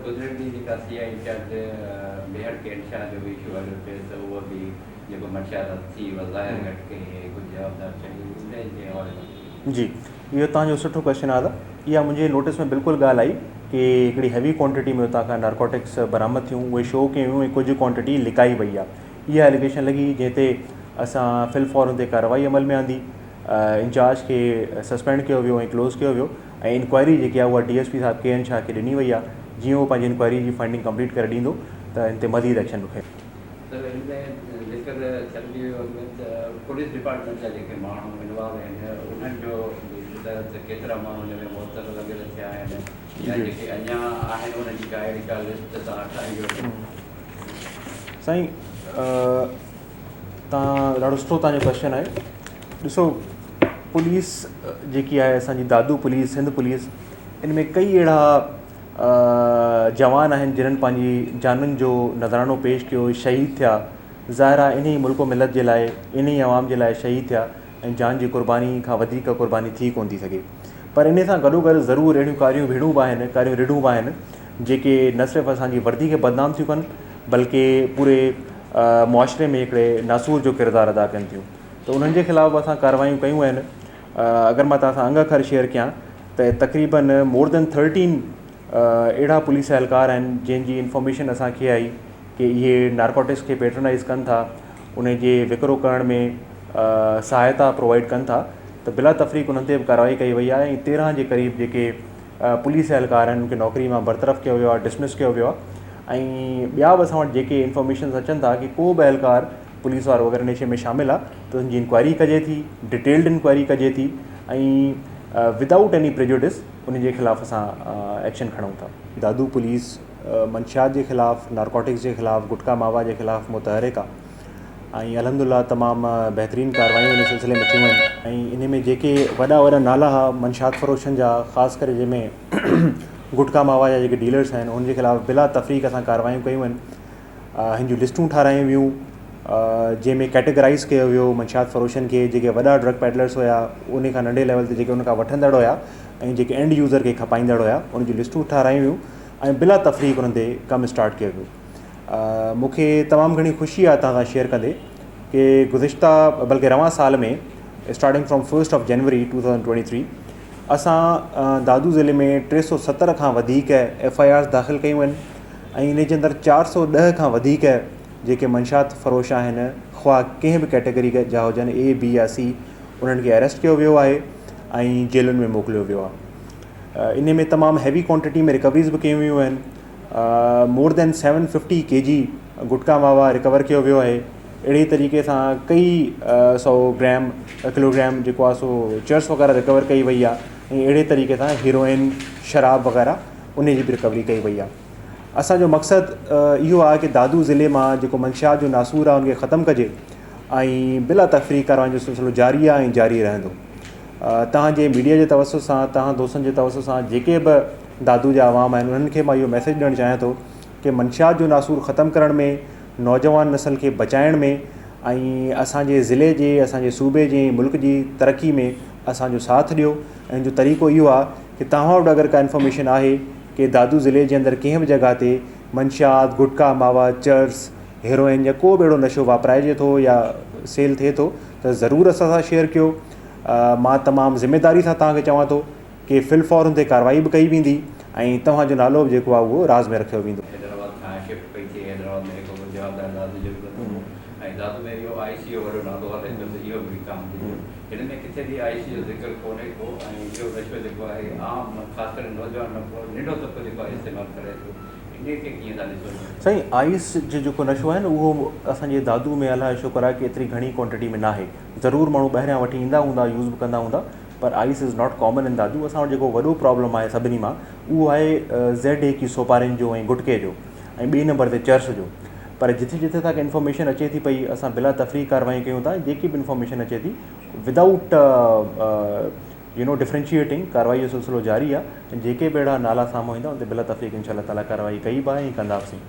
गुज़िरियल ॾींहुं जेका CI इंचार्ज मेहर के इंशाह जो बि इशू हलियो पिए त उहो बि जेको मंशियात थी ज़ाहिर घटि कई कुझु जवाबदार चई उन जे हवाले सां। जी, इहो तव्हांजो सुठो क्वेश्चन आहे दादा। इहा मुंहिंजे नोटिस में बिल्कुलु ॻाल्हि आई कि हिकिड़ी हैवी क्वांटिटी में हुतां खां नारकोटिक्स बरामद थियूं, उहे शो कयूं ऐं कुझु क्वांटिटी लिकाई वई आहे। इहा एलिगेशन लॻी, जंहिं ते असां फिलफौरन ते कार्रवाई अमल में आंदी, इंचार्ज खे सस्पेंड कयो वियो ऐं क्लोज़ कयो वियो, ऐं इंक्वायरी जेकी आहे उहा DSP साहिब KN शाह खे ॾिनी वई आहे। जीअं उहो पंहिंजी इंक्वायरी जी फाइंडिंग कंप्लीट करे ॾींदो त इन ते मज़ीद एक्शन खपे। त हिन में ज़िक्र थियलु हुयो त पुलिस डिपार्टमेंट जा जेके माण्हू इन्वॉल्व आहिनि उन्हनि जो त केतिरा माण्हू हिन में मुअतल वग़ैरह थिया आहिनि या जेके अञा आहिनि उन्हनि जी का अहिड़ी का लिस्ट तव्हां ठाही हुई? साईं, तव्हां ॾाढो सुठो तव्हांजो क्वेश्चन आहे। ॾिसो, पुलिस जेकी आहे असांजी दादू पुलिस, सिंध पुलिस, इन में कई अहिड़ा जवान आहिनि जिन्हनि पंहिंजी जानुनि जो नज़रानो पेश कयो, शहीद थिया। ज़ाहिर आहे इन ई मुल्क मिलत जे लाइ, इन ई आवाम जे लाइ शहीद थिया ऐं जान जी क़ुर्बानी खां वधीक क़ुर्बानी थी कोन थी सघे। पर इन सां गॾोगॾु ज़रूरु अहिड़ियूं कारियूं भिड़ूं बि आहिनि, कारियूं रिढूं बि आहिनि जेके न सिर्फ़ु असांजी वर्दी खे बदनाम थियूं कनि बल्कि पूरे मुआशरे में हिकिड़े नासूर जो किरदारु अदा कनि थियूं। त उन्हनि जे ख़िलाफ़ु असां कार्रवायूं कयूं आहिनि। अगरि मां तव्हां सां अंग अखर शेयर कयां त तक़रीबन मोर देन 13 अहिड़ा पुलिस एहलकार आहिनि जंहिंजी इंफॉर्मेशन असांखे आई कि इहे नारकोटिक्स खे पेट्रोनाइज़ कनि था, उन जे विकिरो करण में सहायता प्रोवाइड कनि था। त बिला तफ़रीक़ उन्हनि ते बि कार्रवाई कई वई आहे ऐं 13 जे क़रीब जेके पुलिस एहलकार आहिनि उनखे नौकरी मां बरतरफ़ कयो वियो आहे, डिसमिस कयो वियो आहे। ऐं ॿिया बि असां वटि जेके इंफॉर्मेशन अचनि था कि को बि एहलकार पुलिस वारो वग़ैरह नशे में शामिल आहे त उनजी इंक्वायरी कजे थी, डिटेल्ड इंक्वायरी कजे थी ऐं विदाउट एनी प्रेजुडिस उन जे ख़िलाफ़ु असां एक्शन खणूं था। दादू पुलिस मंशियात जे ख़िलाफ़ु, नारकोटिक्स जे ख़िलाफ़ु, गुटका मावा जे ख़िलाफ़ु मुतहरिक आहे ऐं अल्हम्दुलिल्लाह तमामु बहितरीनु कार्रवायूं इन सिलसिले में थियूं आहिनि। ऐं इन में जेके वॾा वॾा नाला हुआ मंशियात फ़रोशनि जा, ख़ासि करे जंहिंमें गुटका मावा जा जेके डीलर्स आहिनि उन जे ख़िलाफ़ु बिला तफ़रीक़ असां कार्रवायूं कयूं आहिनि। हिन जूं लिस्टूं ठारायूं वियूं जंहिंमें कैटेगराइज़ कयो वियो मंशियात फ़रोशनि खे। जेके वॾा ड्रग पैडलर्स हुया उन खां नंढे लेवल ते जेके उन खां वठंदड़ हुया ऐं जेके एंड यूज़र खे खपाईंदड़ हुया उन जूं लिस्टूं ठारायूं वियूं ऐं बिला तफ़रीक़ उन्हनि ते कमु स्टार्ट कयो वियो। मूंखे तमामु घणी ख़ुशी आहे तव्हां सां शेयर कंदे कि गुज़िश्ता बल्कि रवां साल में स्टार्टिंग फ्रॉम 1 जनवरी 2023 असां दादू ज़िले में 370 खां वधीक FIRs दाख़िल कयूं आहिनि ऐं इन जे अंदरि 410 खां वधीक जेके मंशियात फ़रोश आहिनि, ख़्वाह कंहिं बि कैटेगरी जा हुजनि, A, B या C, उन्हनि खे अरेस्ट कयो वियो आहे ऐं जेलुनि में मोकिलियो वियो आहे। इन में तमामु हैवी क्वांटिटी में रिकवरीज़ बि कयूं वियूं आहिनि। मोर देन 750 kg गुटका मावा रिकवर कयो वियो आहे। अहिड़े तरीक़े सां कई 100 किलोग्राम जेको आहे सो चर्स वग़ैरह रिकवर कई वई आहे ऐं अहिड़े तरीक़े सां हीरोइन, शराब वग़ैरह उन जी बि रिकवरी कई वई आहे। असांजो मक़सदु इहो आहे कि दादू ज़िले मां जेको मंशियात जो नासूर आहे उनखे ख़तमु कजे ऐं बिला तफ़रीक़ कार्रवाई जो सिलसिलो जारी आहे ऐं जारी रहंदो। तव्हांजे मीडिया जे तवसुस सां, तव्हां दोस्तनि जे तवसुस सां जेके बि दादू जा आवाम आहिनि उन्हनि खे मां इहो मैसेज ॾियणु चाहियां थो कि मंशियात जो नासूर ख़तमु करण में, नौजवान नसल खे बचाइण में ऐं असांजे ज़िले जे, असांजे सूबे जे, मुल्क जी तरक़ी में असांजो साथ ॾियो। ऐं जो तरीक़ो इहो आहे कि तव्हां वटि अगरि का इंफॉर्मेशन आहे कि दादू ज़िले जे अंदरि कंहिं बि जॻह ते मंशियात, गुटका मावा, चर्स, हेरोइन या को बि अहिड़ो नशो वापराइजे थो या सेल थिए थो त ज़रूरु असां सां शेयर कयो। मां तमामु ज़िमेदारी सां तव्हांखे चवां थो कि फिलफौर हुन ते कार्रवाई बि कई वेंदी ऐं तव्हांजो नालो बि जेको आहे उहो राज़ में रखियो वेंदो। ऐं दादू में इहो ICO वॾो नालो हले थो त इहो बि कमु थींदो। हिन में किथे बि ICO जो ज़िक्र कोन्हे को ऐं इहो नशो जेको आहे आम ख़ासि करे नौजवान नंढो तबक़ो जेको आहे इस्तेमालु करे थो। इन खे कीअं था ॾिसो? साईं, आइस जो जेको नशो आहे न उहो असांजे दादू में अलाए शुक्र आहे कि एतिरी घणी क्वांटिटी में न आहे। ज़रूरु माण्हू ॿाहिरियां वठी ईंदा हूंदा, यूज़ बि कंदा हूंदा, पर ice is not common in दादू। असां वटि जेको वॾो प्रॉब्लम आहे सभिनी मां उहो आहे ZA की सोपारिन जो ऐं गुटके जो ऐं ॿिए नंबर ते चर्स जो। पर जिथे जिथे तक इंफॉर्मेशन अचे थी पई असां बिला तफ़रीक़ कार्रवाई कयूं था। जेकी बि इंफॉर्मेशन अचे थी विदाउट डिफरेंशिएटिंग कार्रवाई जो सिलसिलो जारी आहे ऐं जेके बि अहिड़ा नाला साम्हूं ईंदा उन ते बिला तफ़रीक़ इंशाअल्लाह ताला कार्रवाई कई बि आहे ऐं कंदासीं।